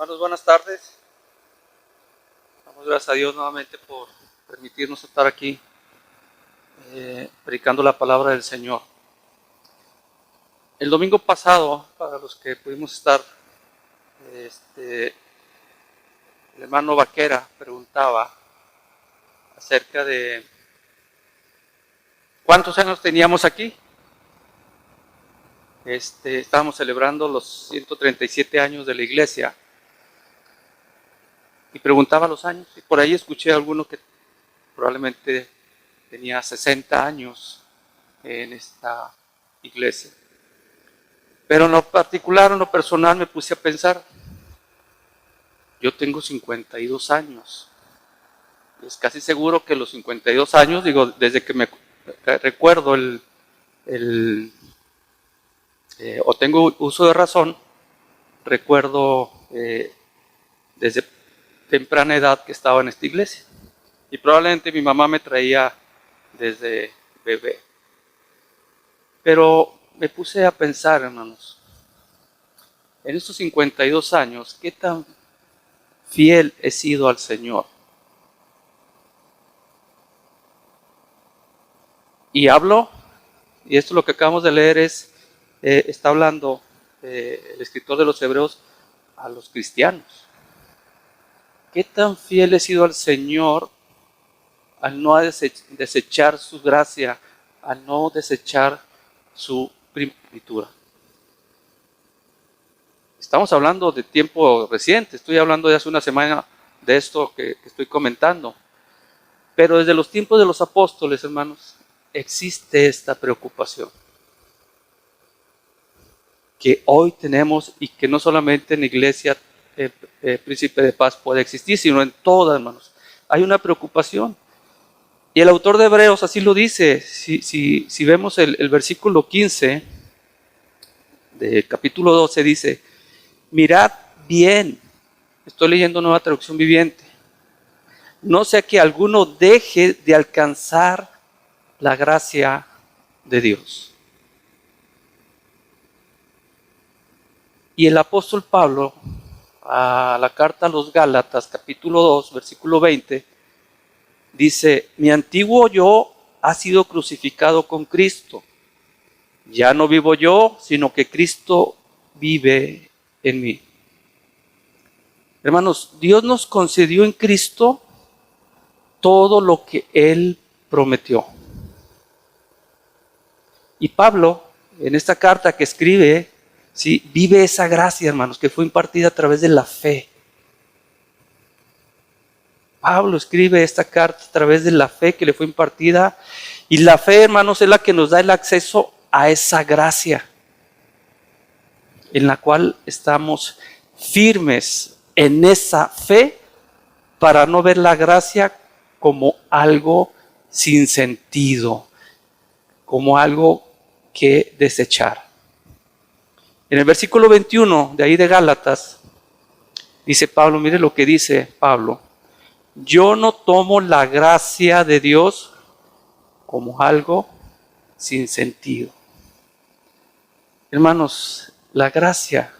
Hermanos, buenas tardes. Damos gracias a Dios nuevamente por permitirnos estar aquí predicando la palabra del Señor. El domingo pasado, para los que pudimos estar, el hermano Vaquera preguntaba acerca de cuántos años teníamos aquí. Estábamos celebrando los 137 años de la iglesia y preguntaba los años, y por ahí escuché a alguno que probablemente tenía 60 años en esta iglesia. Pero en lo particular, en lo personal, me puse a pensar, yo tengo 52 años. Es casi seguro que los 52 años, digo, desde que me recuerdo o tengo uso de razón, recuerdo desde temprana edad que estaba en esta iglesia. Y probablemente mi mamá me traía desde bebé. Pero me puse a pensar, hermanos, en estos 52 años, ¿qué tan fiel he sido al Señor? Y hablo, y esto lo que acabamos de leer está hablando el escritor de los Hebreos a los cristianos. ¿Qué tan fiel he sido al Señor al no desechar su gracia, al no desechar su primogenitura? Estamos hablando de tiempo reciente, estoy hablando de hace una semana de esto que estoy comentando. Pero desde los tiempos de los apóstoles, hermanos, existe esta preocupación que hoy tenemos y que no solamente en la iglesia Príncipe de Paz puede existir, sino en todas, hermanos. Hay una preocupación. Y el autor de Hebreos así lo dice. Si vemos el versículo 15 del capítulo 12, dice: mirad bien, estoy leyendo Nueva Traducción Viviente, no sea que alguno deje de alcanzar la gracia de Dios. Y el apóstol Pablo, a la carta a los Gálatas, capítulo 2, versículo 20, dice: mi antiguo yo ha sido crucificado con Cristo. Ya no vivo yo, sino que Cristo vive en mí. Hermanos, Dios nos concedió en Cristo todo lo que Él prometió. Y Pablo, en esta carta que escribe, ¿sí?, vive esa gracia, hermanos, que fue impartida a través de la fe. Pablo escribe esta carta a través de la fe que le fue impartida. Y la fe, hermanos, es la que nos da el acceso a esa gracia, en la cual estamos firmes en esa fe para no ver la gracia como algo sin sentido, como algo que desechar. En el versículo 21 de ahí de Gálatas, dice Pablo, mire lo que dice Pablo: yo no tomo la gracia de Dios como algo sin sentido. Hermanos, la gracia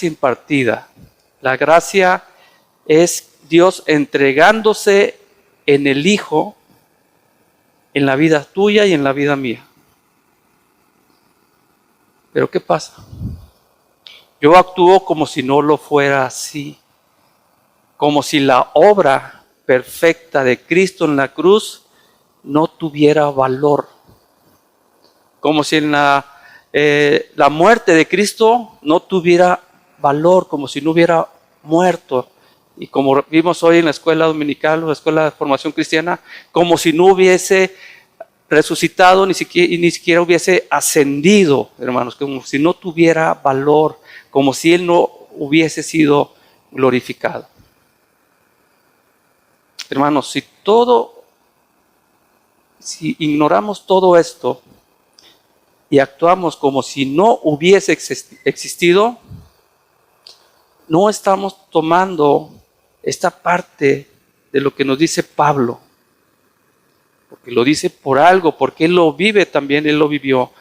impartida, la gracia es Dios entregándose en el Hijo, en la vida tuya y en la vida mía. Pero ¿qué pasa? Yo actúo como si no lo fuera así, como si la obra perfecta de Cristo en la cruz no tuviera valor, como si en la muerte de Cristo no tuviera valor, como si no hubiera muerto. Y como vimos hoy en la escuela dominical o la escuela de formación cristiana, como si no hubiese resucitado ni siquiera hubiese ascendido, hermanos, como si no tuviera valor, como si Él no hubiese sido glorificado. Hermanos, si ignoramos todo esto y actuamos como si no hubiese existido, no estamos tomando esta parte de lo que nos dice Pablo, porque lo dice por algo, porque Él lo vive también, Él lo vivió.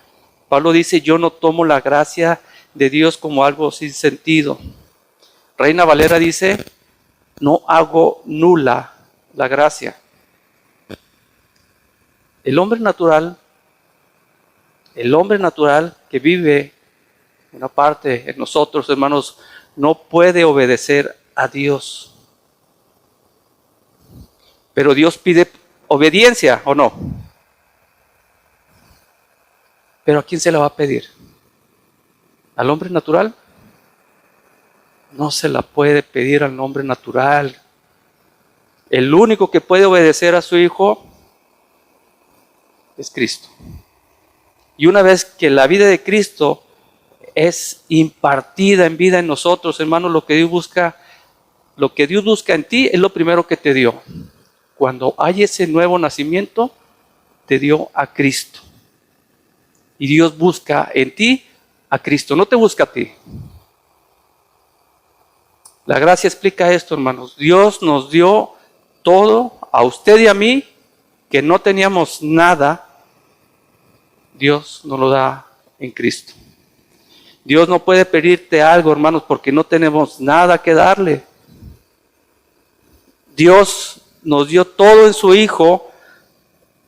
Pablo dice: yo no tomo la gracia de Dios como algo sin sentido. Reina Valera dice, no hago nula la gracia. El hombre natural que vive una parte en nosotros, hermanos, no puede obedecer a Dios. Pero Dios pide obediencia, ¿o no? ¿Pero a quién se la va a pedir? ¿Al hombre natural? No se la puede pedir al hombre natural. El único que puede obedecer a su Hijo es Cristo. Y una vez que la vida de Cristo es impartida en vida en nosotros, hermanos, lo que Dios busca en ti es lo primero que te dio. Cuando hay ese nuevo nacimiento, te dio a Cristo. Y Dios busca en ti a Cristo, no te busca a ti. La gracia explica esto, hermanos. Dios nos dio todo, a usted y a mí, que no teníamos nada. Dios nos lo da en Cristo. Dios no puede pedirte algo, hermanos, porque no tenemos nada que darle. Dios nos dio todo en su Hijo.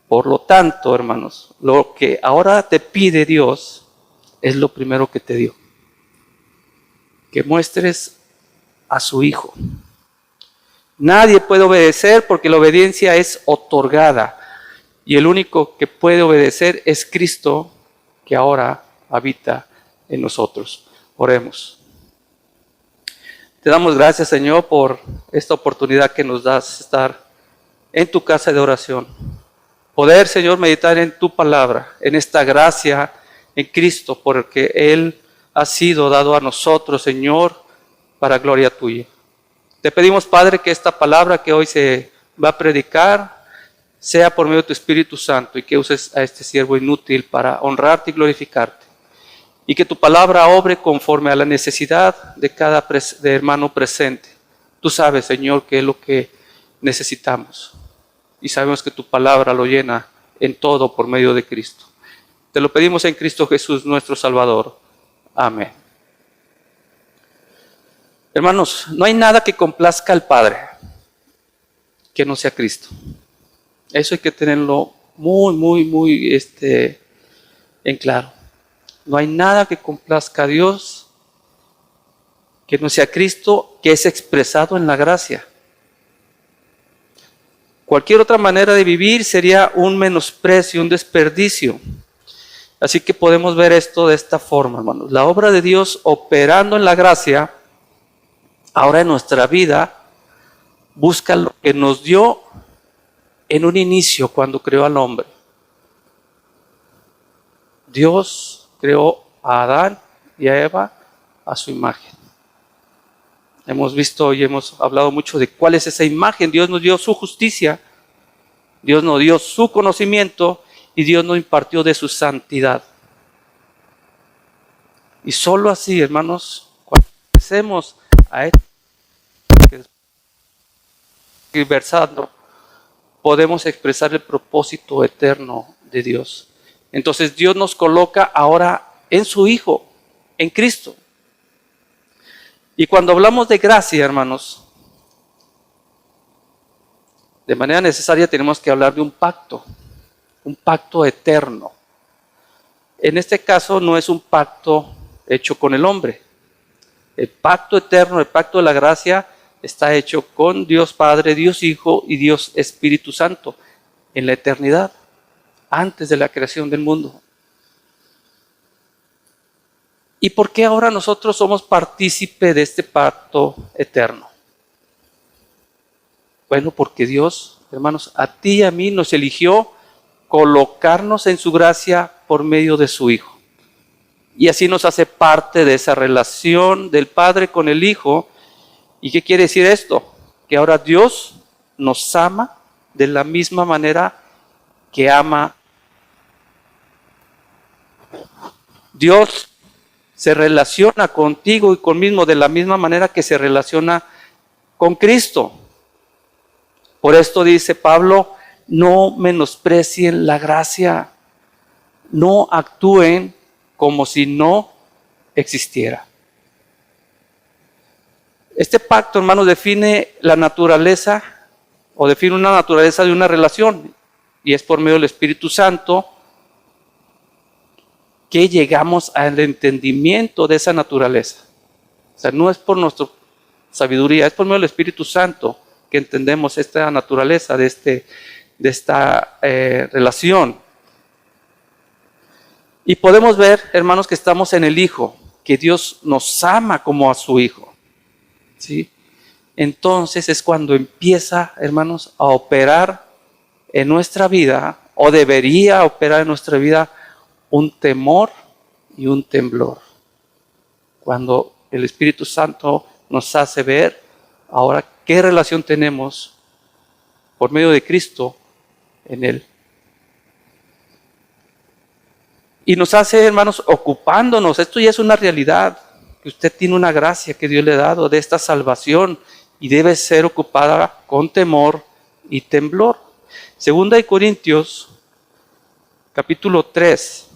Por lo tanto, hermanos, lo que ahora te pide Dios es lo primero que te dio. Que muestres a su Hijo. Nadie puede obedecer porque la obediencia es otorgada. Y el único que puede obedecer es Cristo, que ahora habita en nosotros. Oremos. Te damos gracias, Señor, por esta oportunidad que nos das de estar en tu casa de oración. Poder, Señor, meditar en tu palabra, en esta gracia en Cristo, porque Él ha sido dado a nosotros, Señor, para gloria tuya. Te pedimos, Padre, que esta palabra que hoy se va a predicar sea por medio de tu Espíritu Santo y que uses a este siervo inútil para honrarte y glorificarte. Y que tu palabra obre conforme a la necesidad de cada hermano presente. Tú sabes, Señor, qué es lo que necesitamos. Y sabemos que tu palabra lo llena en todo por medio de Cristo. Te lo pedimos en Cristo Jesús, nuestro Salvador. Amén. Hermanos, no hay nada que complazca al Padre que no sea Cristo. Eso hay que tenerlo muy en claro. No hay nada que complazca a Dios que no sea Cristo, que es expresado en la gracia. Cualquier otra manera de vivir sería un menosprecio, un desperdicio. Así que podemos ver esto de esta forma, hermanos. La obra de Dios operando en la gracia, ahora en nuestra vida, busca lo que nos dio en un inicio cuando creó al hombre. Dios creó a Adán y a Eva a su imagen. Hemos visto y hemos hablado mucho de cuál es esa imagen. Dios nos dio su justicia, Dios nos dio su conocimiento y Dios nos impartió de su santidad. Y solo así, hermanos, cuando empecemos a esto, versando, podemos expresar el propósito eterno de Dios. Entonces Dios nos coloca ahora en su Hijo, en Cristo. Y cuando hablamos de gracia, hermanos, de manera necesaria tenemos que hablar de un pacto eterno. En este caso no es un pacto hecho con el hombre. El pacto eterno, el pacto de la gracia, está hecho con Dios Padre, Dios Hijo y Dios Espíritu Santo en la eternidad, antes de la creación del mundo. ¿Y por qué ahora nosotros somos partícipes de este pacto eterno? Bueno, porque Dios, hermanos, a ti y a mí nos eligió colocarnos en su gracia por medio de su Hijo. Y así nos hace parte de esa relación del Padre con el Hijo. ¿Y qué quiere decir esto? Que ahora Dios nos ama de la misma manera que ama. Dios se relaciona contigo y conmigo de la misma manera que se relaciona con Cristo. Por esto dice Pablo, no menosprecien la gracia, no actúen como si no existiera. Este pacto, hermanos, define la naturaleza o define una naturaleza de una relación, y es por medio del Espíritu Santo que llegamos al entendimiento de esa naturaleza. O sea, no es por nuestra sabiduría, es por medio del Espíritu Santo que entendemos esta naturaleza de esta relación. Y podemos ver, hermanos, que estamos en el Hijo, que Dios nos ama como a su Hijo. ¿Sí? Entonces es cuando empieza, hermanos, a operar en nuestra vida, o debería operar en nuestra vida, un temor y un temblor. Cuando el Espíritu Santo nos hace ver ahora qué relación tenemos por medio de Cristo en Él. Y nos hace, hermanos, ocupándonos. Esto ya es una realidad, que usted tiene una gracia que Dios le ha dado de esta salvación y debe ser ocupada con temor y temblor. Segunda de Corintios, capítulo 3,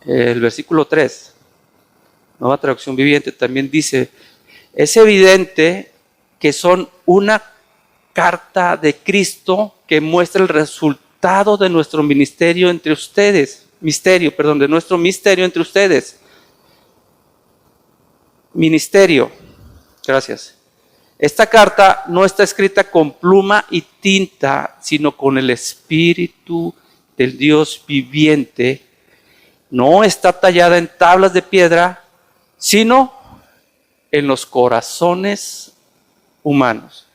el versículo 3, Nueva Traducción Viviente, también dice: es evidente que son una carta de Cristo que muestra el resultado de nuestro ministerio entre ustedes. De nuestro misterio entre ustedes. Ministerio. Gracias. Esta carta no está escrita con pluma y tinta, sino con el Espíritu del Dios viviente. No está tallada en tablas de piedra, sino en los corazones humanos.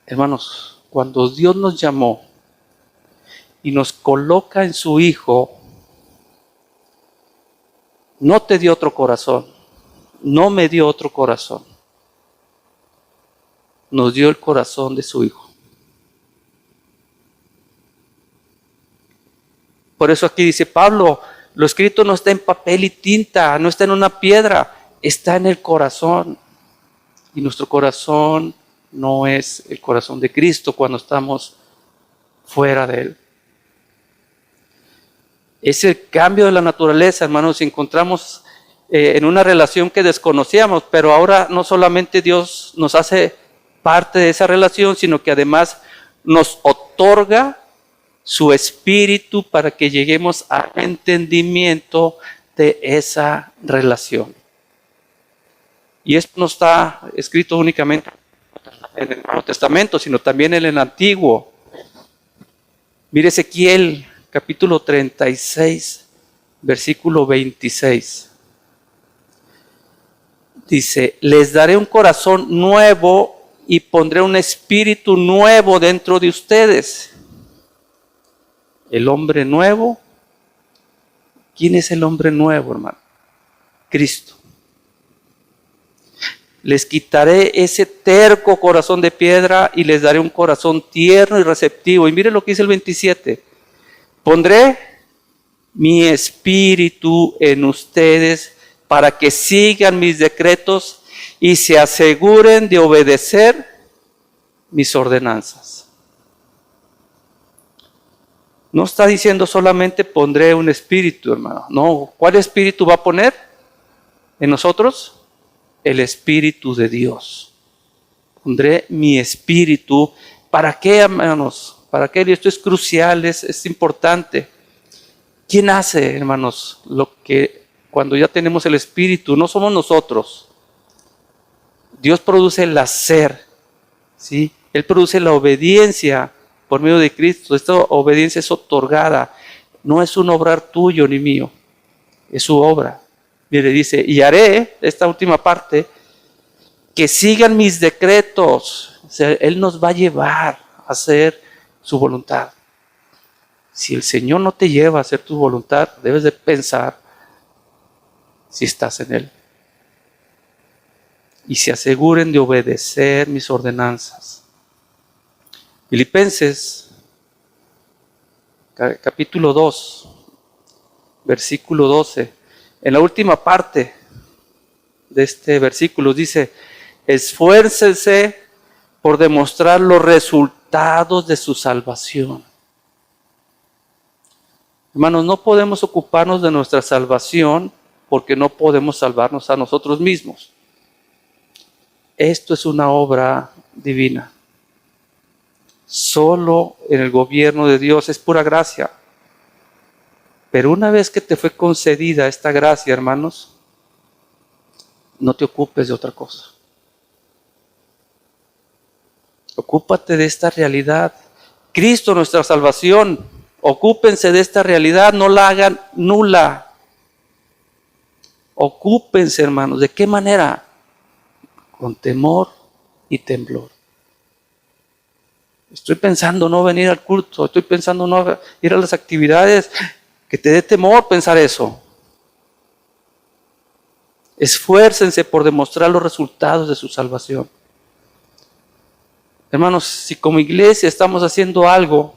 Hermanos, cuando Dios nos llamó y nos coloca en su Hijo, no te dio otro corazón, no me dio otro corazón, nos dio el corazón de su Hijo. Por eso aquí dice Pablo, lo escrito no está en papel y tinta, no está en una piedra, está en el corazón. Y nuestro corazón no es el corazón de Cristo cuando estamos fuera de Él. Es el cambio de la naturaleza, hermanos. Nos encontramos en una relación que desconocíamos, pero ahora no solamente Dios nos hace parte de esa relación, sino que además nos otorga su Espíritu para que lleguemos al entendimiento de esa relación. Y esto no está escrito únicamente en el Nuevo Testamento, sino también en el Antiguo. Mire Ezequiel, capítulo 36, versículo 26. Dice: les daré un corazón nuevo y pondré un espíritu nuevo dentro de ustedes. El hombre nuevo. ¿Quién es el hombre nuevo, hermano? Cristo. Les quitaré ese terco corazón de piedra y les daré un corazón tierno y receptivo. Y mire lo que dice el 27. Pondré mi espíritu en ustedes para que sigan mis decretos y se aseguren de obedecer mis ordenanzas. No está diciendo solamente pondré un espíritu, hermano. No, ¿cuál espíritu va a poner en nosotros? El Espíritu de Dios. Pondré mi espíritu. ¿Para qué, hermanos? ¿Para qué? Y esto es crucial, es importante. ¿Quién hace, hermanos, lo que cuando ya tenemos el Espíritu? No somos nosotros. Dios produce el hacer, ¿sí? Él produce la obediencia por medio de Cristo. Esta obediencia es otorgada. No es un obrar tuyo ni mío. Es su obra. Mire, dice: y haré, esta última parte, que sigan mis decretos. O sea, Él nos va a llevar a hacer su voluntad. Si el Señor no te lleva a hacer tu voluntad, debes de pensar si estás en Él. Y se aseguren de obedecer mis ordenanzas. Filipenses, capítulo 2, versículo 12. En la última parte de este versículo dice: esfuércense por demostrar los resultados de su salvación. Hermanos, no podemos ocuparnos de nuestra salvación porque no podemos salvarnos a nosotros mismos. Esto es una obra divina. Solo en el gobierno de Dios es pura gracia. Pero una vez que te fue concedida esta gracia, hermanos, no te ocupes de otra cosa. Ocúpate de esta realidad. Cristo, nuestra salvación. Ocúpense de esta realidad, no la hagan nula. Ocúpense, hermanos. ¿De qué manera? Con temor y temblor. Estoy pensando no venir al culto, estoy pensando no ir a las actividades, que te dé temor pensar eso. Esfuércense por demostrar los resultados de su salvación. Hermanos, si como iglesia estamos haciendo algo,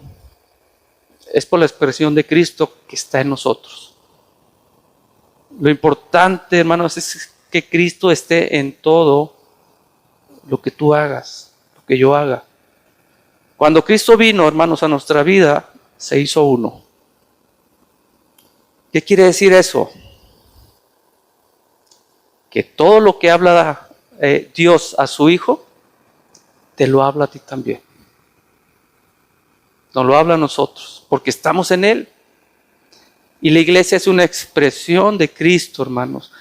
es por la expresión de Cristo que está en nosotros. Lo importante, hermanos, es que Cristo esté en todo lo que tú hagas, lo que yo haga. Cuando Cristo vino, hermanos, a nuestra vida, se hizo uno. ¿Qué quiere decir eso? Que todo lo que habla Dios a su Hijo, te lo habla a ti también. Nos lo habla a nosotros, porque estamos en Él. Y la iglesia es una expresión de Cristo, hermanos.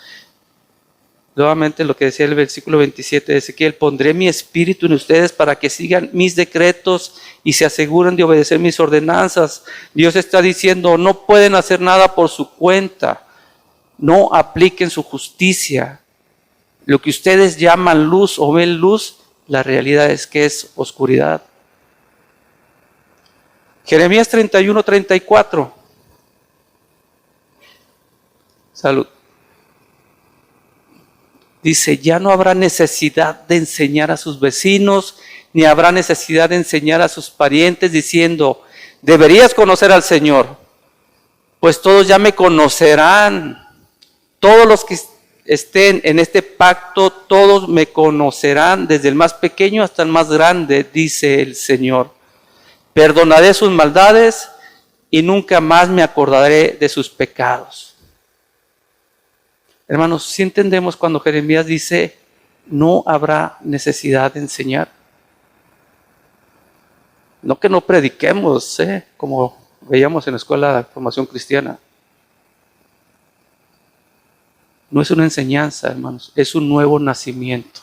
Nuevamente lo que decía el versículo 27 de Ezequiel: pondré mi espíritu en ustedes para que sigan mis decretos y se aseguren de obedecer mis ordenanzas. Dios está diciendo, no pueden hacer nada por su cuenta. No apliquen su justicia. Lo que ustedes llaman luz o ven luz, la realidad es que es oscuridad. Jeremías 31, 34. Salud. Dice, ya no habrá necesidad de enseñar a sus vecinos, ni habrá necesidad de enseñar a sus parientes diciendo, deberías conocer al Señor, pues todos ya me conocerán. Todos los que estén en este pacto, todos me conocerán, desde el más pequeño hasta el más grande, dice el Señor. Perdonaré sus maldades y nunca más me acordaré de sus pecados. Hermanos, ¿sí entendemos cuando Jeremías dice, no habrá necesidad de enseñar? No que no prediquemos, como veíamos en la escuela de formación cristiana. No es una enseñanza, hermanos, es un nuevo nacimiento.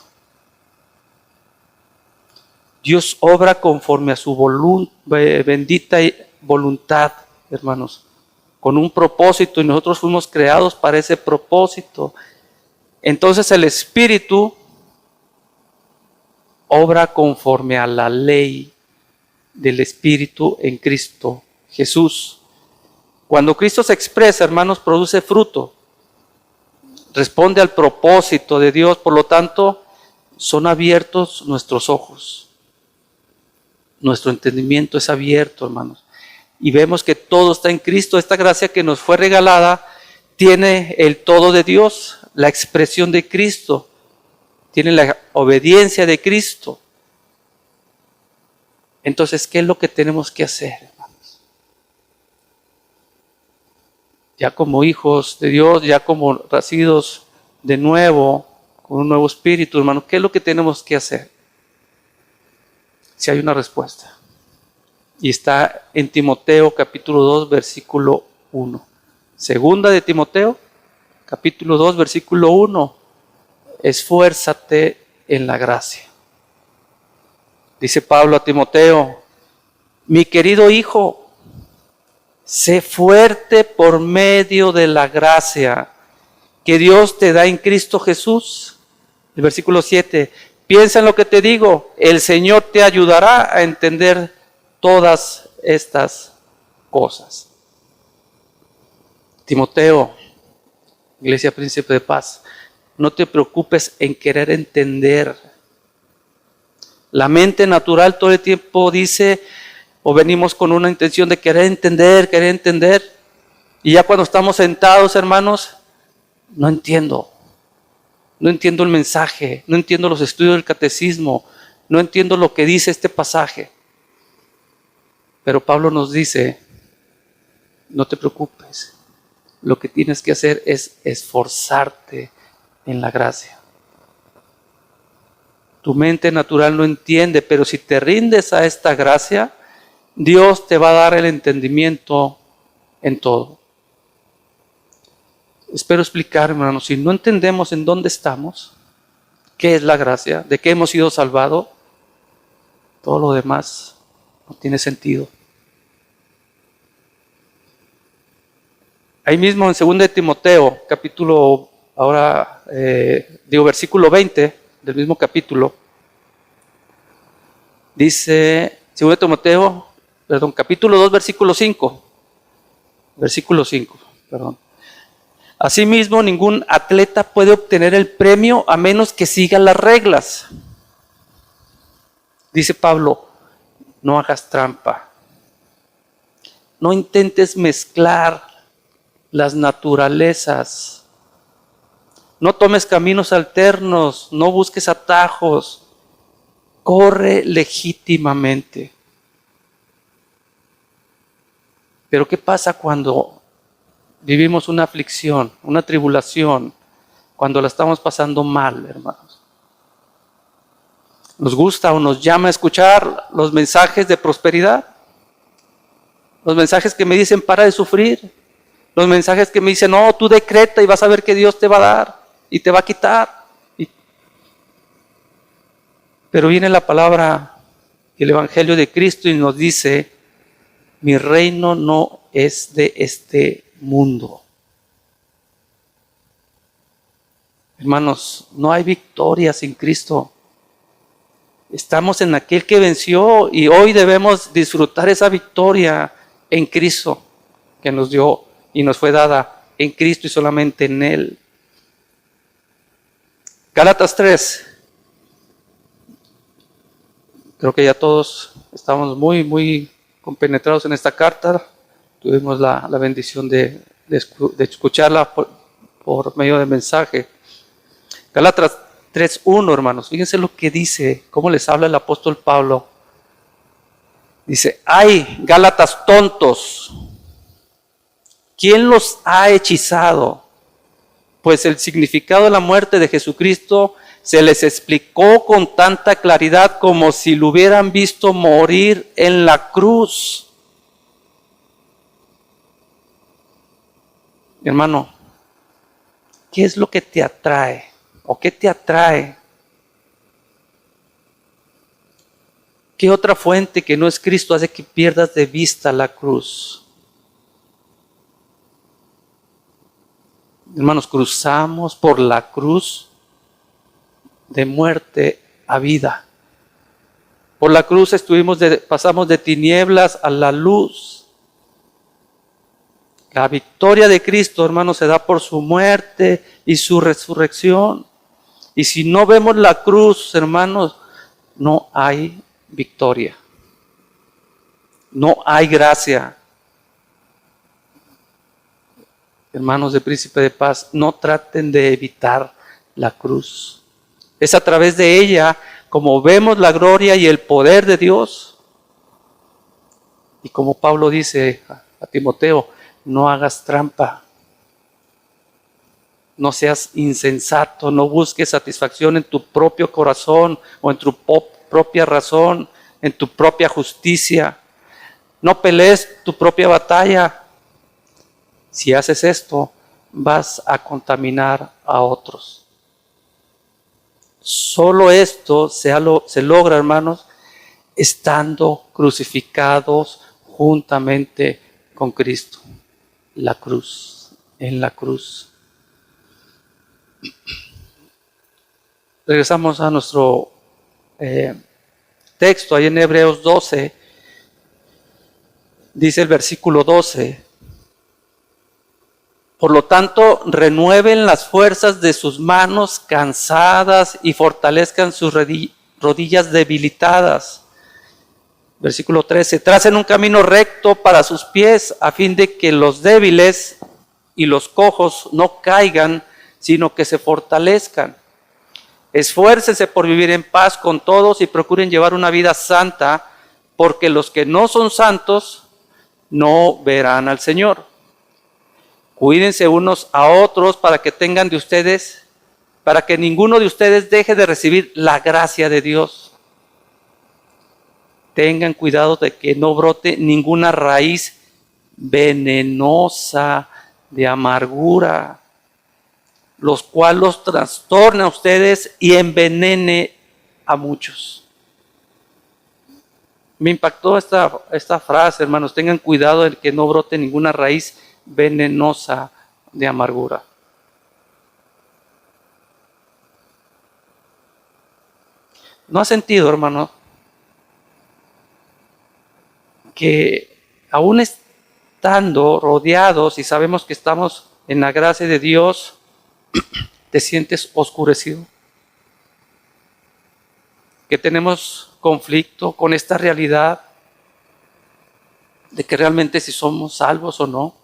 Dios obra conforme a su bendita voluntad, hermanos, con un propósito, y nosotros fuimos creados para ese propósito. Entonces el Espíritu obra conforme a la ley del Espíritu en Cristo Jesús. Cuando Cristo se expresa, hermanos, produce fruto. Responde al propósito de Dios, por lo tanto, son abiertos nuestros ojos. Nuestro entendimiento es abierto, hermanos. Y vemos que todo está en Cristo. Esta gracia que nos fue regalada tiene el todo de Dios, la expresión de Cristo, tiene la obediencia de Cristo. Entonces, ¿qué es lo que tenemos que hacer, hermanos? Ya como hijos de Dios, ya como nacidos de nuevo, con un nuevo espíritu, hermanos, ¿qué es lo que tenemos que hacer? Si hay una respuesta. Y está en Timoteo capítulo 2, versículo 1. Segunda de Timoteo, capítulo 2, versículo 1. Esfuérzate en la gracia. Dice Pablo a Timoteo, mi querido hijo, sé fuerte por medio de la gracia que Dios te da en Cristo Jesús. El versículo 7. Piensa en lo que te digo, el Señor te ayudará a entender todas estas cosas. Timoteo, Iglesia Príncipe de Paz, no te preocupes en querer entender. La mente natural todo el tiempo dice, o venimos con una intención de querer entender, y ya cuando estamos sentados, hermanos, no entiendo el mensaje, no entiendo los estudios del catecismo, no entiendo lo que dice este pasaje. Pero Pablo nos dice, no te preocupes. Lo que tienes que hacer es esforzarte en la gracia. Tu mente natural no entiende, pero si te rindes a esta gracia, Dios te va a dar el entendimiento en todo. Espero explicar, hermanos, si no entendemos en dónde estamos, qué es la gracia, de qué hemos sido salvados, todo lo demás no tiene sentido. Ahí mismo en 2 de Timoteo, versículo 20 del mismo capítulo, dice, 2 de Timoteo, capítulo 2, versículo 5. Versículo 5, perdón. Asimismo, ningún atleta puede obtener el premio a menos que siga las reglas. Dice Pablo, no hagas trampa. No intentes mezclar las naturalezas. No tomes caminos alternos, no busques atajos. Corre legítimamente. Pero ¿qué pasa cuando vivimos una aflicción, una tribulación, cuando la estamos pasando mal, hermanos? ¿Nos gusta o nos llama a escuchar los mensajes de prosperidad? Los mensajes que me dicen para de sufrir. Los mensajes que me dicen, no, tú decreta y vas a ver que Dios te va a dar y te va a quitar. Pero viene la palabra, el Evangelio de Cristo y nos dice, mi reino no es de este mundo. Hermanos, no hay victoria sin Cristo. Estamos en aquel que venció y hoy debemos disfrutar esa victoria en Cristo que nos dio y nos fue dada en Cristo y solamente en Él. Gálatas 3. Creo que ya todos estamos muy compenetrados en esta carta. Tuvimos la bendición de escucharla por medio de mensaje. Gálatas 3:1, hermanos. Fíjense lo que dice, cómo les habla el apóstol Pablo. Dice, ¡ay, Gálatas tontos! ¿Quién los ha hechizado? Pues el significado de la muerte de Jesucristo se les explicó con tanta claridad como si lo hubieran visto morir en la cruz. Hermano, ¿qué es lo que te atrae? ¿O qué te atrae? ¿Qué otra fuente que no es Cristo hace que pierdas de vista la cruz? Hermanos, cruzamos por la cruz de muerte a vida. Por la cruz pasamos de tinieblas a la luz. La victoria de Cristo, hermanos, se da por su muerte y su resurrección. Y si no vemos la cruz, hermanos, no hay victoria. No hay gracia. Hermanos de Príncipe de Paz, no traten de evitar la cruz. Es a través de ella como vemos la gloria y el poder de Dios. Y como Pablo dice a Timoteo, no hagas trampa. No seas insensato, no busques satisfacción en tu propio corazón o en tu propia razón, en tu propia justicia. No pelees tu propia batalla. Si haces esto, vas a contaminar a otros. Solo esto se logra, hermanos, estando crucificados juntamente con Cristo. La cruz, en la cruz. Regresamos a nuestro texto, ahí en Hebreos 12, dice el versículo 12. Por lo tanto, renueven las fuerzas de sus manos cansadas y fortalezcan sus rodillas debilitadas. Versículo 13. Tracen un camino recto para sus pies a fin de que los débiles y los cojos no caigan, sino que se fortalezcan. Esfuércense por vivir en paz con todos y procuren llevar una vida santa, porque los que no son santos no verán al Señor. Cuídense unos a otros para que tengan de ustedes, para que ninguno de ustedes deje de recibir la gracia de Dios. Tengan cuidado de que no brote ninguna raíz venenosa de amargura, los cuales los trastorne a ustedes y envenene a muchos. Me impactó esta frase, hermanos, tengan cuidado de que no brote ninguna raíz venenosa de amargura. ¿No ha sentido, hermano, que aún estando rodeados y sabemos que estamos en la gracia de Dios, te sientes oscurecido? Que tenemos conflicto con esta realidad de que realmente si somos salvos o no.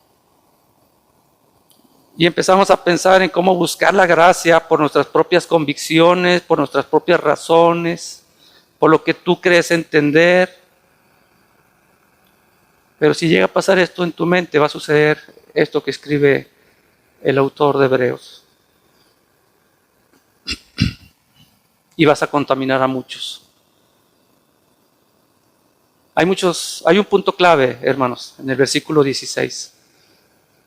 Y empezamos a pensar en cómo buscar la gracia por nuestras propias convicciones, por nuestras propias razones, por lo que tú crees entender. Pero si llega a pasar esto en tu mente, va a suceder esto que escribe el autor de Hebreos. Y vas a contaminar a muchos. Hay un punto clave, hermanos, en el versículo 16.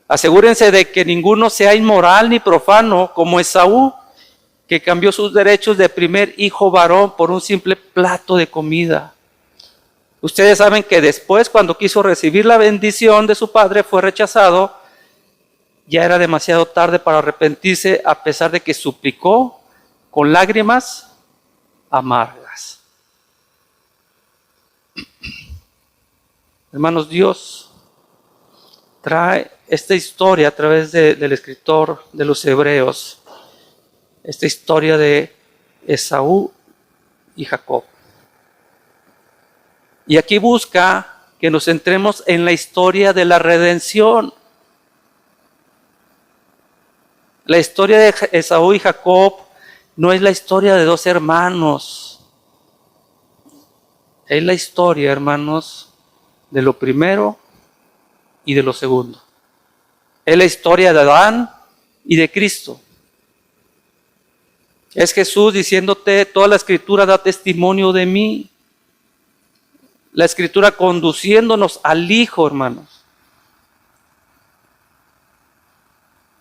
Asegúrense de que ninguno sea inmoral ni profano como Esaú, que cambió sus derechos de primer hijo varón por un simple plato de comida. Ustedes saben que después, cuando quiso recibir la bendición de su padre, fue rechazado. Ya era demasiado tarde para arrepentirse, a pesar de que suplicó con lágrimas amargas. Hermanos, Dios trae esta historia a través del escritor de los Hebreos, esta historia de Esaú y Jacob. Y aquí busca que nos centremos en la historia de la redención. La historia de Esaú y Jacob no es la historia de dos hermanos. Es la historia, hermanos, de lo primero y de lo segundo. Es la historia de Adán y de Cristo. Es Jesús diciéndote, toda la escritura da testimonio de mí. La escritura conduciéndonos al Hijo, hermanos.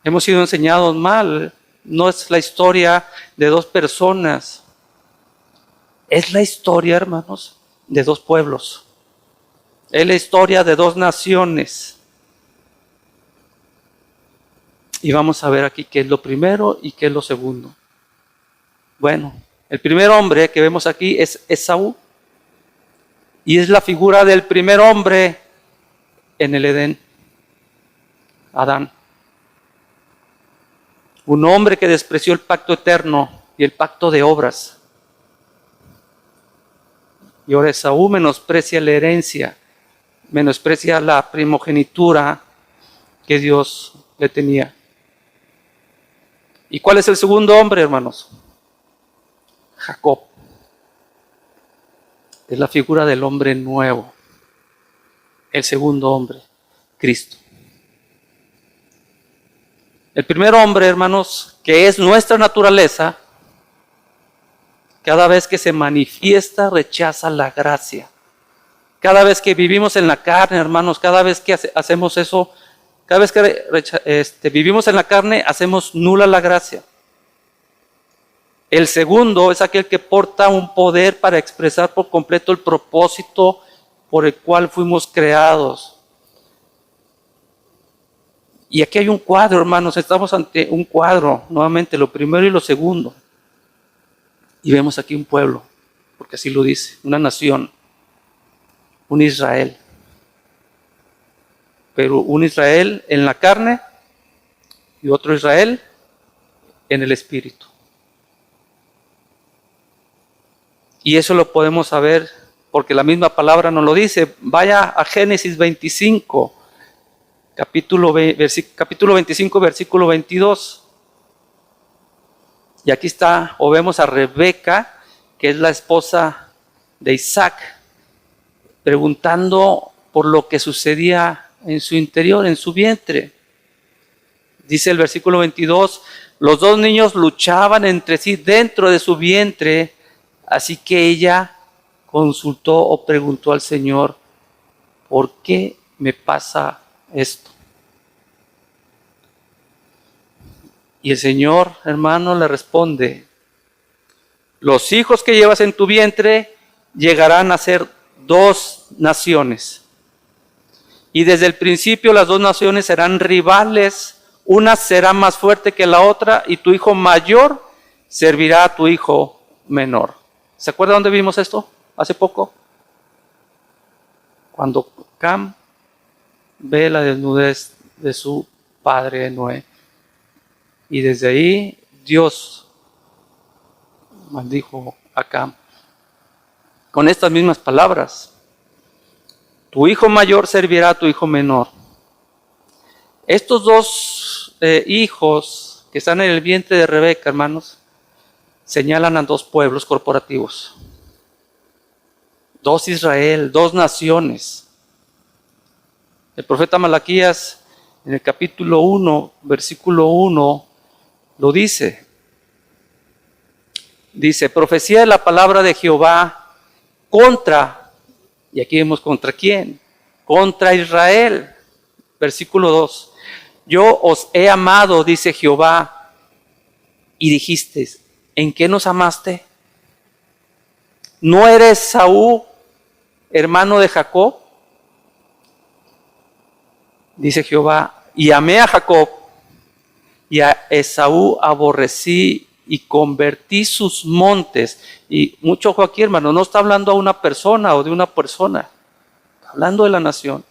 Hemos sido enseñados mal. No es la historia de dos personas. Es la historia, hermanos, de dos pueblos. Es la historia de dos naciones. Y vamos a ver aquí qué es lo primero y qué es lo segundo. Bueno, el primer hombre que vemos aquí es Esaú. Y es la figura del primer hombre en el Edén, Adán. Un hombre que despreció el pacto eterno y el pacto de obras. Y ahora Esaú menosprecia la herencia, menosprecia la primogenitura que Dios le tenía. ¿Y cuál es el segundo hombre, hermanos? Jacob. Es la figura del hombre nuevo. El segundo hombre, Cristo. El primer hombre, hermanos, que es nuestra naturaleza, cada vez que se manifiesta, rechaza la gracia. Cada vez que vivimos en la carne, hermanos, cada vez que hacemos eso, cada vez que vivimos en la carne, hacemos nula la gracia. El segundo es aquel que porta un poder para expresar por completo el propósito por el cual fuimos creados. Y aquí hay un cuadro, hermanos, estamos ante un cuadro, nuevamente lo primero y lo segundo. Y vemos aquí un pueblo, porque así lo dice, una nación, un Israel. Pero un Israel en la carne y otro Israel en el espíritu. Y eso lo podemos saber porque la misma palabra nos lo dice. Vaya a Génesis 25, capítulo 25, versículo 22. Y aquí está, o vemos a Rebeca, que es la esposa de Isaac, preguntando por lo que sucedía en su interior, en su vientre. Dice el versículo 22, los dos niños luchaban entre sí dentro de su vientre, así que ella consultó o preguntó al Señor, ¿por qué me pasa esto? Y el Señor, hermano, le responde, los hijos que llevas en tu vientre llegarán a ser dos naciones. Y desde el principio las dos naciones serán rivales, una será más fuerte que la otra y tu hijo mayor servirá a tu hijo menor. ¿Se acuerda dónde vimos esto? Hace poco. Cuando Cam ve la desnudez de su padre Noé. Y desde ahí Dios maldijo a Cam con estas mismas palabras. Tu hijo mayor servirá a tu hijo menor. Estos dos hijos que están en el vientre de Rebeca, hermanos, señalan a dos pueblos corporativos. Dos Israel, dos naciones. El profeta Malaquías en el capítulo 1, versículo 1, lo dice. Dice, profecía de la palabra de Jehová contra, y aquí vemos contra quién, contra Israel. Versículo 2, yo os he amado, dice Jehová, y dijisteis, ¿en qué nos amaste? ¿No eres Esaú, hermano de Jacob? Dice Jehová, y amé a Jacob, y a Esaú aborrecí y convertí sus montes. Y mucho ojo aquí, hermano, no está hablando a una persona o de una persona, está hablando de la nación.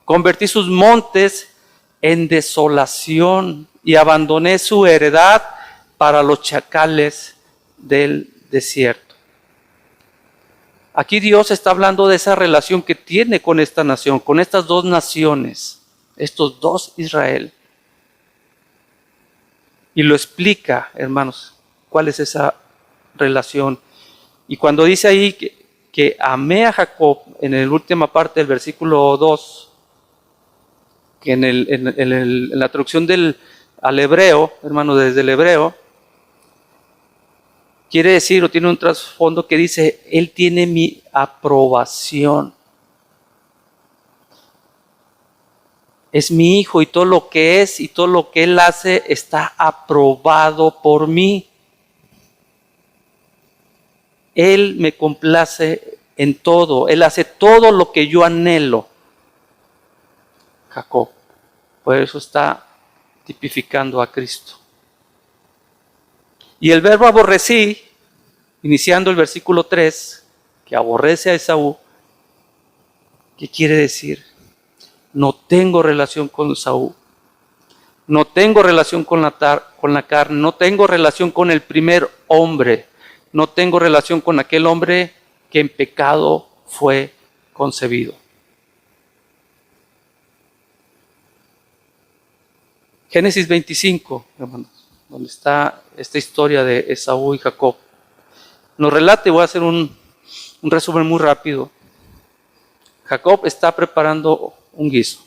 Convertí sus montes en desolación y abandoné su heredad para los chacales del desierto. Aquí Dios está hablando de esa relación que tiene con esta nación, con estas dos naciones, estos dos Israel. Y lo explica, hermanos, cuál es esa relación. Y cuando dice ahí que amé a Jacob, en la última parte del versículo 2, que en la traducción al hebreo, hermano, desde el hebreo, quiere decir o tiene un trasfondo que dice, Él tiene mi aprobación. Es mi hijo y todo lo que es y todo lo que Él hace está aprobado por mí. Él me complace en todo. Él hace todo lo que yo anhelo. Jacob. Por eso está tipificando a Cristo. Y el verbo aborrecí, iniciando el versículo 3, que aborrece a Esaú, ¿qué quiere decir? No tengo relación con Esaú. No tengo relación con la carne. No tengo relación con el primer hombre. No tengo relación con aquel hombre que en pecado fue concebido. Génesis 25, hermanos, donde está esta historia de Esaú y Jacob, nos relata, y voy a hacer un resumen muy rápido. Jacob está preparando un guiso.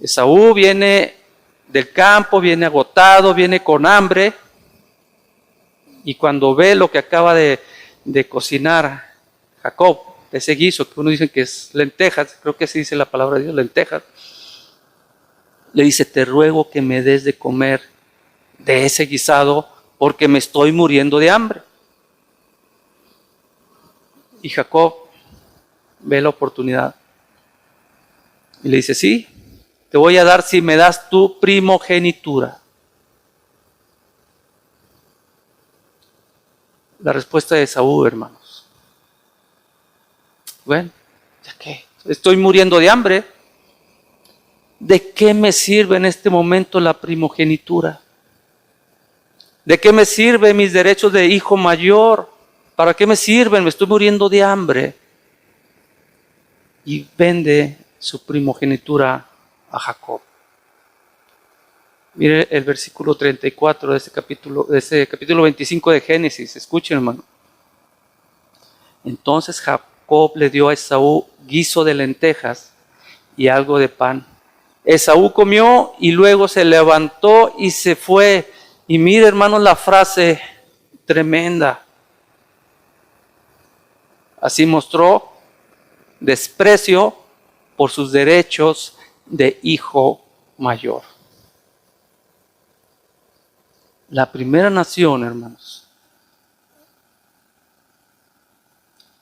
Esaú viene del campo, viene agotado, viene con hambre, y cuando ve lo que acaba de cocinar Jacob, ese guiso que uno dice que es lentejas, creo que así dice la palabra de Dios, lentejas, le dice, te ruego que me des de comer de ese guisado porque me estoy muriendo de hambre. Y Jacob ve la oportunidad y le dice, sí, te voy a dar si me das tu primogenitura. La respuesta de Esaú, hermanos. Bueno, ¿ya qué? Estoy muriendo de hambre. ¿De qué me sirve en este momento la primogenitura? ¿De qué me sirven mis derechos de hijo mayor? ¿Para qué me sirven? Me estoy muriendo de hambre. Y vende su primogenitura a Jacob. Mire el versículo 34 de ese capítulo 25 de Génesis. Escuchen, hermano. Entonces Jacob Jacob le dio a Esaú guiso de lentejas y algo de pan. Esaú comió y luego se levantó y se fue. Y mire, hermanos, la frase tremenda. Así mostró desprecio por sus derechos de hijo mayor. La primera nación, hermanos,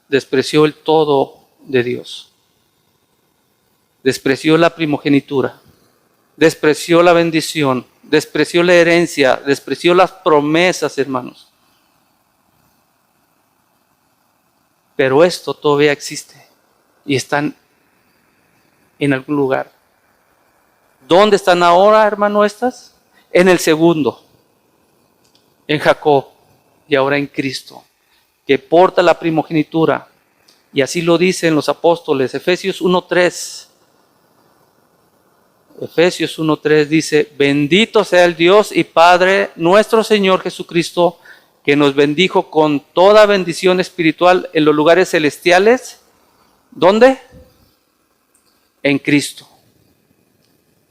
despreció el todo de Dios. Despreció la primogenitura, despreció la bendición, despreció la herencia, despreció las promesas, hermanos. Pero esto todavía existe y están en algún lugar. ¿Dónde están ahora, hermano, estas? En el segundo, en Jacob y ahora en Cristo, que porta la primogenitura. Y así lo dicen los apóstoles, Efesios 1:3. Efesios 1:3 dice: bendito sea el Dios y Padre nuestro Señor Jesucristo, que nos bendijo con toda bendición espiritual en los lugares celestiales. ¿Dónde? En Cristo.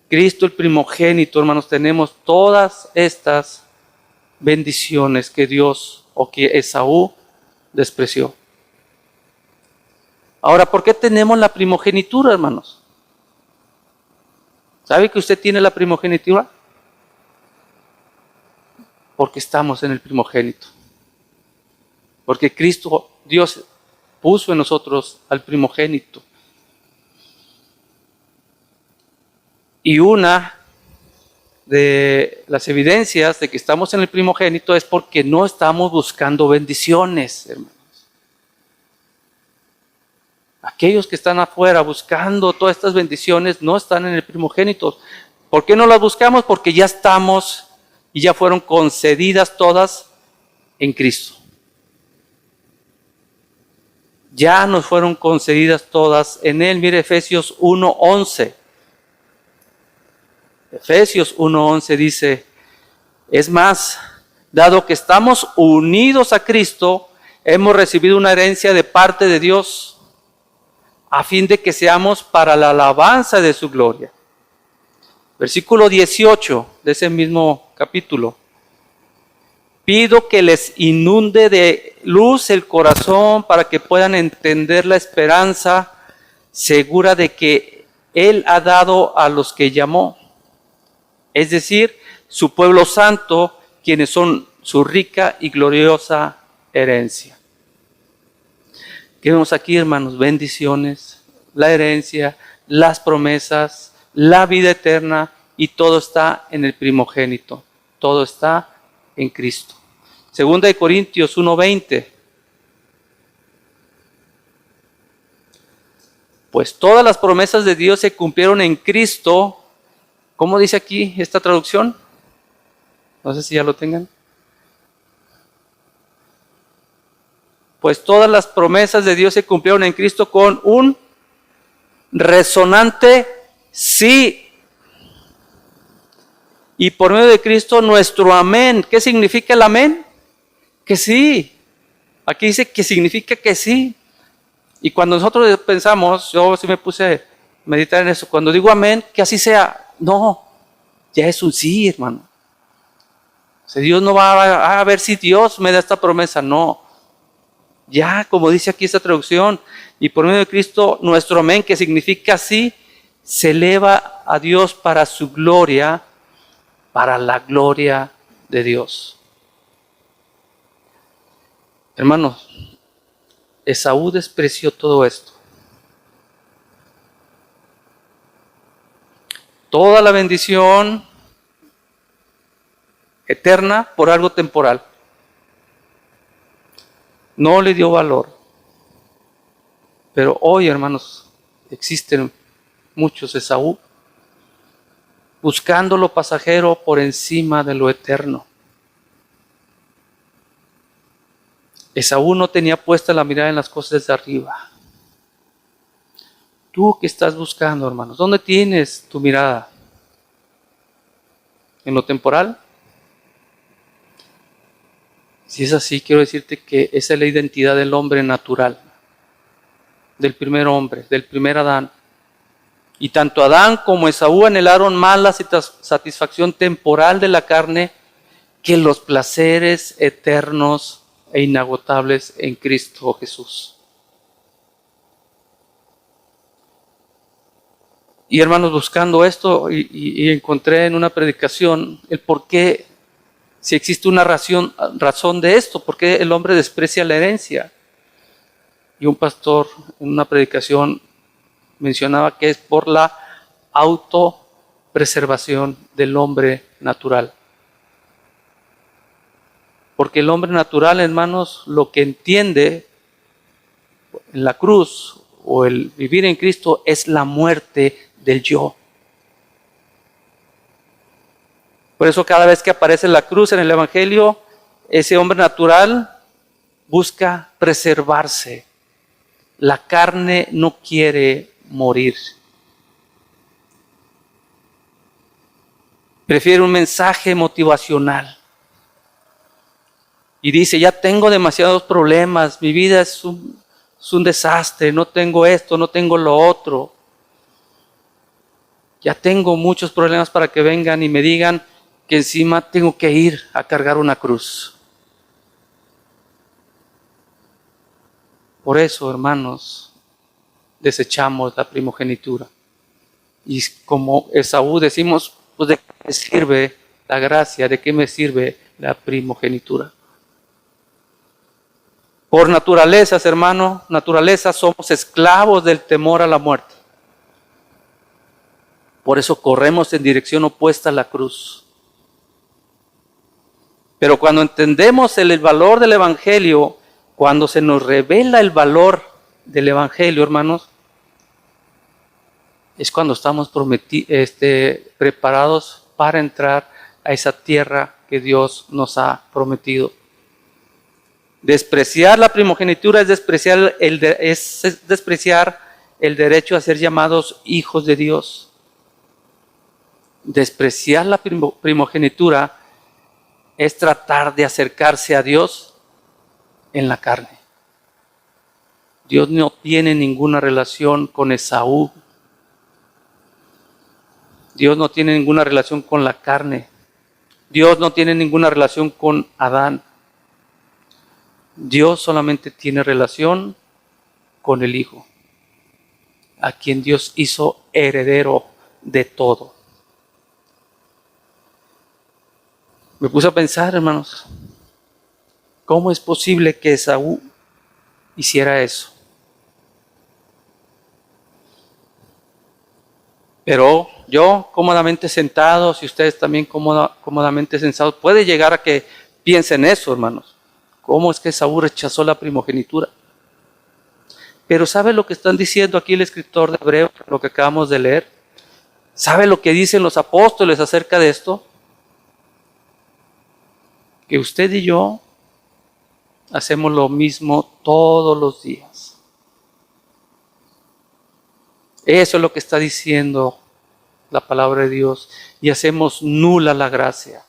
Cristo el primogénito, hermanos, tenemos todas estas bendiciones que Dios o que Esaú despreció. Ahora, ¿por qué tenemos la primogenitura, hermanos? ¿Sabe que usted tiene la primogenitura? Porque estamos en el primogénito. Porque Cristo, Dios, puso en nosotros al primogénito. Y una de las evidencias de que estamos en el primogénito es porque no estamos buscando bendiciones, hermanos. Aquellos que están afuera buscando todas estas bendiciones no están en el primogénito. ¿Por qué no las buscamos? Porque ya estamos y ya fueron concedidas todas en Cristo. Ya nos fueron concedidas todas en Él. Mire Efesios 1:11. Efesios 1:11 dice: es más, dado que estamos unidos a Cristo, hemos recibido una herencia de parte de Dios, a fin de que seamos para la alabanza de su gloria. Versículo 18 de ese mismo capítulo. Pido que les inunde de luz el corazón para que puedan entender la esperanza segura de que Él ha dado a los que llamó. Es decir, su pueblo santo, quienes son su rica y gloriosa herencia. ¿Qué vemos aquí, hermanos? Bendiciones, la herencia, las promesas, la vida eterna, y todo está en el primogénito. Todo está en Cristo. Segunda de Corintios 1:20. Pues todas las promesas de Dios se cumplieron en Cristo. ¿Cómo dice aquí esta traducción? No sé si ya lo tengan. Pues todas las promesas de Dios se cumplieron en Cristo con un resonante sí. Y por medio de Cristo nuestro amén. ¿Qué significa el amén? Que sí. Aquí dice que significa que sí. Y cuando nosotros pensamos, yo sí me puse a meditar en eso, cuando digo amén, que así sea. No, ya es un sí, hermano. O sea, Dios no va a ver si Dios me da esta promesa, no. Ya, como dice aquí esta traducción, y por medio de Cristo, nuestro amén, que significa sí, se eleva a Dios para su gloria, para la gloria de Dios. Hermanos, Esaú despreció todo esto. Toda la bendición eterna por algo temporal. No le dio valor. Pero hoy, hermanos, existen muchos Esaú buscando lo pasajero por encima de lo eterno. Esaú no tenía puesta la mirada en las cosas de arriba. ¿Tú qué estás buscando, hermanos? ¿Dónde tienes tu mirada? ¿En lo temporal? Si es así, quiero decirte que esa es la identidad del hombre natural. del primer hombre, del primer Adán. Y tanto Adán como Esaú anhelaron más la satisfacción temporal de la carne que los placeres eternos e inagotables en Cristo Jesús. Y hermanos, buscando esto, y encontré en una predicación el por qué, si existe una razón de esto, por qué el hombre desprecia la herencia. Y un pastor en una predicación mencionaba que es por la autopreservación del hombre natural. Porque el hombre natural, hermanos, lo que entiende en la cruz o el vivir en Cristo es la muerte del yo. Por eso cada vez que aparece la cruz en el Evangelio, ese hombre natural busca preservarse. La carne no quiere morir. Prefiere un mensaje motivacional. Y dice, ya tengo demasiados problemas, mi vida es un desastre, no tengo esto, no tengo lo otro. Ya tengo muchos problemas para que vengan y me digan que encima tengo que ir a cargar una cruz. Por eso, hermanos, desechamos la primogenitura. Y como Esaú decimos, pues ¿de qué me sirve la gracia? ¿De qué me sirve la primogenitura? Por naturaleza, hermano, somos esclavos del temor a la muerte. Por eso corremos en dirección opuesta a la cruz. Pero cuando entendemos el valor del Evangelio, cuando se nos revela el valor del Evangelio, hermanos, es cuando estamos preparados para entrar a esa tierra que Dios nos ha prometido. Despreciar la primogenitura es despreciar el derecho a ser llamados hijos de Dios. Despreciar la primogenitura es tratar de acercarse a Dios en la carne. Dios no tiene ninguna relación con Esaú. Dios no tiene ninguna relación con la carne. Dios no tiene ninguna relación con Adán. Dios solamente tiene relación con el Hijo, a quien Dios hizo heredero de todo. Me puse a pensar, hermanos, ¿cómo es posible que Esaú hiciera eso? Pero yo cómodamente sentado, si ustedes también cómodamente sentados, puede llegar a que piensen eso, hermanos. ¿Cómo es que Esaú rechazó la primogenitura? Pero ¿sabe lo que están diciendo aquí el escritor de Hebreos, lo que acabamos de leer? ¿Sabe lo que dicen los apóstoles acerca de esto? Que usted y yo hacemos lo mismo todos los días. Eso es lo que está diciendo la palabra de Dios. Y hacemos nula la gracia.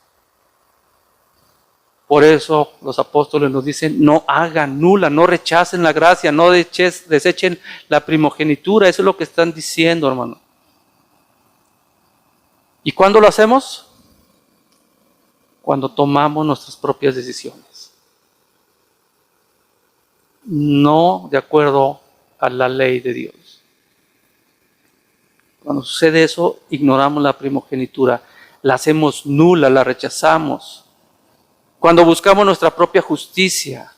Por eso los apóstoles nos dicen, no hagan nula, no rechacen la gracia, no desechen la primogenitura. Eso es lo que están diciendo, hermano. ¿Y cuándo lo hacemos? Cuando tomamos nuestras propias decisiones. No de acuerdo a la ley de Dios. Cuando sucede eso, ignoramos la primogenitura, la hacemos nula, la rechazamos. Cuando buscamos nuestra propia justicia,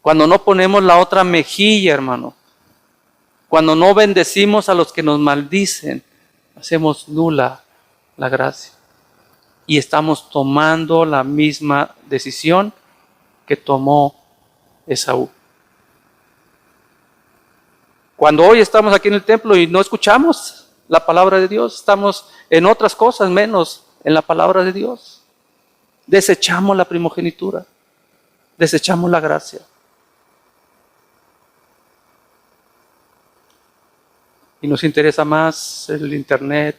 cuando no ponemos la otra mejilla, hermano, cuando no bendecimos a los que nos maldicen, hacemos nula la gracia. Y estamos tomando la misma decisión que tomó Esaú. Cuando hoy estamos aquí en el templo y no escuchamos la palabra de Dios, estamos en otras cosas menos en la palabra de Dios. Desechamos la primogenitura, desechamos la gracia. Y nos interesa más el internet,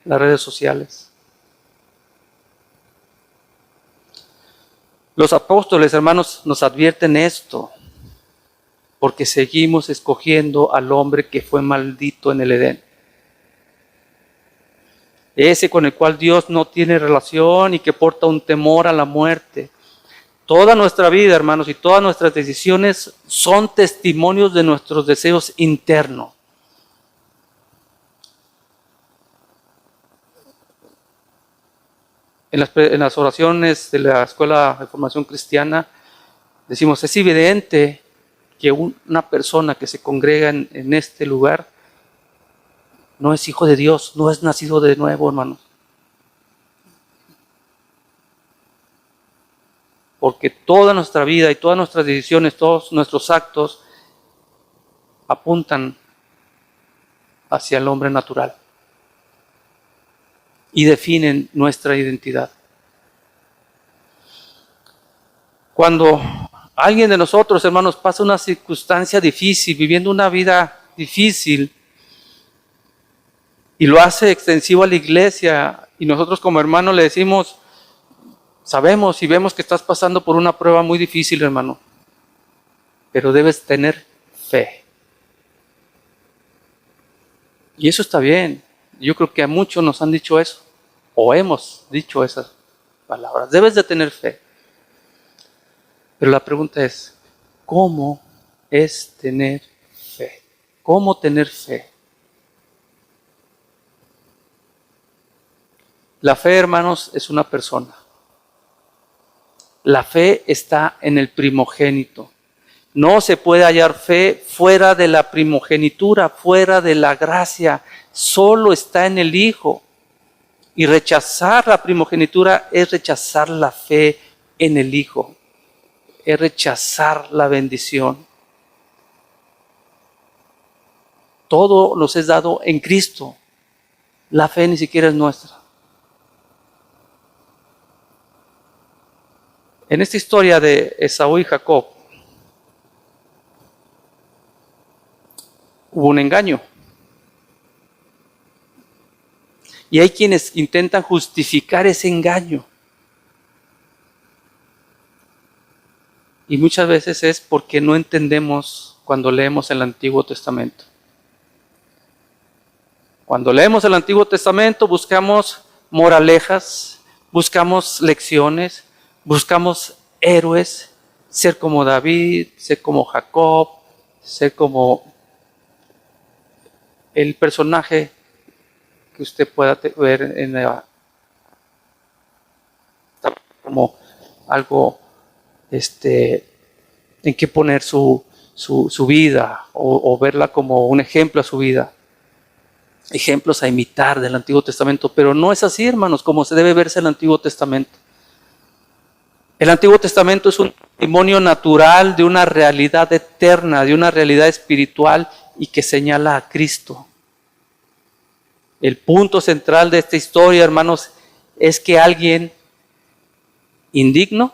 las redes sociales. Los apóstoles, hermanos, nos advierten esto. porque seguimos escogiendo al hombre que fue maldito en el Edén. Ese con el cual Dios no tiene relación y que porta un temor a la muerte. Toda nuestra vida, hermanos, y todas nuestras decisiones son testimonios de nuestros deseos internos. En las oraciones de la Escuela de Formación Cristiana decimos, es evidente que una persona que se congrega en este lugar no es hijo de Dios, no es nacido de nuevo, hermanos. Porque toda nuestra vida y todas nuestras decisiones, todos nuestros actos apuntan hacia el hombre natural y definen nuestra identidad. Cuando alguien de nosotros, hermanos, pasa una circunstancia difícil, viviendo una vida difícil, y lo hace extensivo a la iglesia, y nosotros como hermanos le decimos, sabemos y vemos que estás pasando por una prueba muy difícil, hermano, pero debes tener fe. Y eso está bien. Yo creo que a muchos nos han dicho eso, o hemos dicho esas palabras. Debes de tener fe. Pero la pregunta es, ¿cómo es tener fe? ¿Cómo tener fe? La fe, hermanos, es una persona. La fe está en el primogénito. No se puede hallar fe fuera de la primogenitura, fuera de la gracia. Solo está en el Hijo. Y rechazar la primogenitura es rechazar la fe en el Hijo. Es rechazar la bendición. Todo nos es dado en Cristo. La fe ni siquiera es nuestra. En esta historia de Esaú y Jacob hubo un engaño. Y hay quienes intentan justificar ese engaño. Y muchas veces es porque no entendemos cuando leemos el Antiguo Testamento. Cuando leemos el Antiguo Testamento buscamos moralejas, buscamos lecciones, buscamos héroes, ser como David, ser como Jacob, ser como el personaje que usted pueda ver como algo en que poner su vida o verla como un ejemplo a su vida. Ejemplos a imitar del Antiguo Testamento, pero no es así, hermanos, como se debe verse el Antiguo Testamento. El Antiguo Testamento es un testimonio natural de una realidad eterna, de una realidad espiritual y que señala a Cristo. El punto central de esta historia, hermanos, es que alguien indigno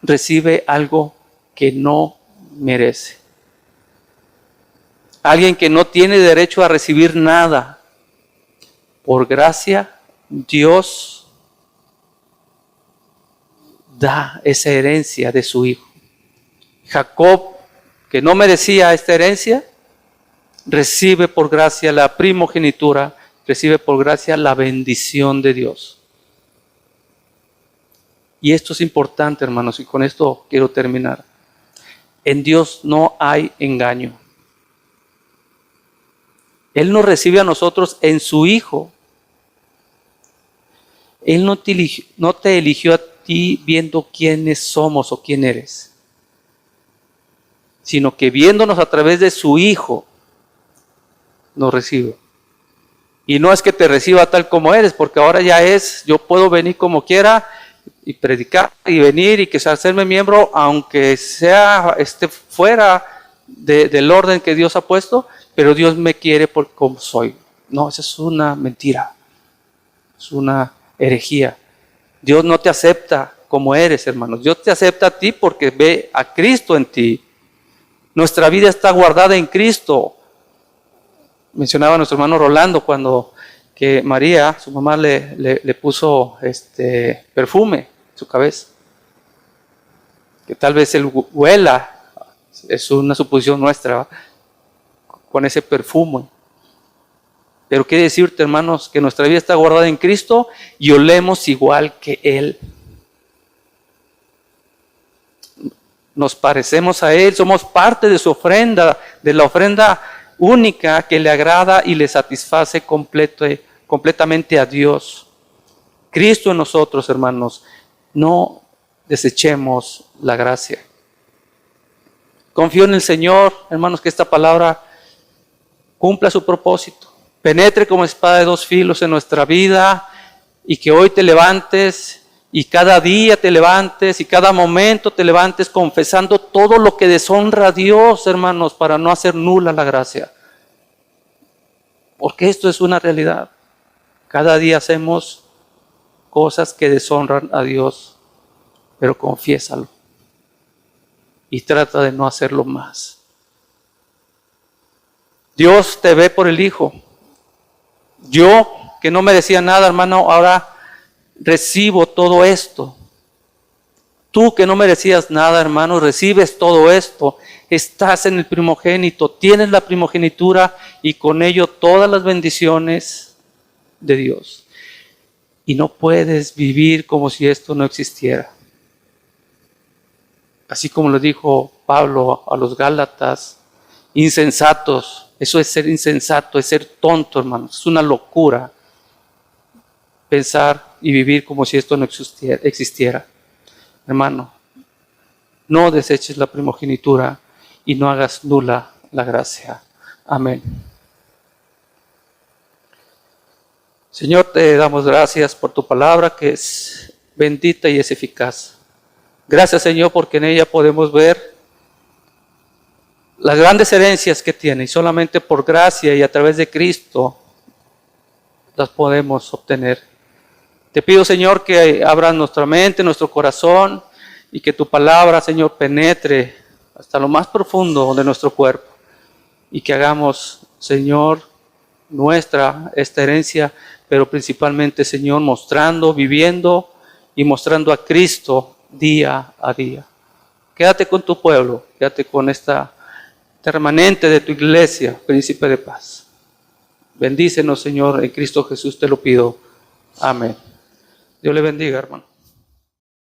recibe algo que no merece. Alguien que no tiene derecho a recibir nada. Por gracia, Dios da esa herencia de su hijo. Jacob, que no merecía esta herencia, recibe por gracia la primogenitura, recibe por gracia la bendición de Dios. Y esto es importante, hermanos, y con esto quiero terminar. En Dios no hay engaño. Él nos recibe a nosotros en su Hijo. Él no te eligió a ti viendo quiénes somos o quién eres, sino que viéndonos a través de su Hijo, nos recibe. Y no es que te reciba tal como eres, porque ahora ya yo puedo venir como quiera y predicar y venir y que hacerme miembro, aunque sea fuera del orden que Dios ha puesto, pero Dios me quiere por como soy. No, esa es una mentira. Es una herejía. Dios no te acepta como eres, hermanos. Dios te acepta a ti porque ve a Cristo en ti. Nuestra vida está guardada en Cristo. Mencionaba nuestro hermano Rolando cuando que María, su mamá, le puso perfume en su cabeza. Que tal vez él huela es una suposición nuestra, ¿va? Con ese perfume. Pero quiere decirte, hermanos, que nuestra vida está guardada en Cristo y olemos igual que Él. Nos parecemos a Él, somos parte de su ofrenda, de la ofrenda única que le agrada y le satisface completamente a Dios. Cristo en nosotros, hermanos, no desechemos la gracia. Confío en el Señor, hermanos, que esta palabra cumpla su propósito. Penetre como espada de dos filos en nuestra vida y que hoy te levantes y cada día te levantes y cada momento te levantes confesando todo lo que deshonra a Dios, hermanos, para no hacer nula la gracia. Porque esto es una realidad. Cada día hacemos cosas que deshonran a Dios, pero confiésalo y trata de no hacerlo más. Dios te ve por el Hijo. Yo, que no merecía nada, hermano, ahora recibo todo esto. Tú que no merecías nada, hermano, recibes todo esto. Estás en el primogénito, tienes la primogenitura y con ello todas las bendiciones de Dios. Y no puedes vivir como si esto no existiera. Así como lo dijo Pablo a los Gálatas, insensatos. Eso es ser insensato, es ser tonto, hermanos. Es una locura pensar y vivir como si esto no existiera. Hermano, no deseches la primogenitura y no hagas nula la gracia. Amén. Señor, te damos gracias por tu palabra que es bendita y es eficaz. Gracias, Señor, porque en ella podemos ver las grandes herencias que tiene y solamente por gracia y a través de Cristo las podemos obtener. Te pido, Señor, que abras nuestra mente, nuestro corazón y que tu palabra, Señor, penetre hasta lo más profundo de nuestro cuerpo y que hagamos, Señor, nuestra esta herencia, pero principalmente, Señor, mostrando, viviendo y mostrando a Cristo día a día. Quédate con tu pueblo, quédate con esta remanente de tu iglesia, príncipe de paz. Bendícenos, Señor, en Cristo Jesús te lo pido. Amén. Dios le bendiga, hermano.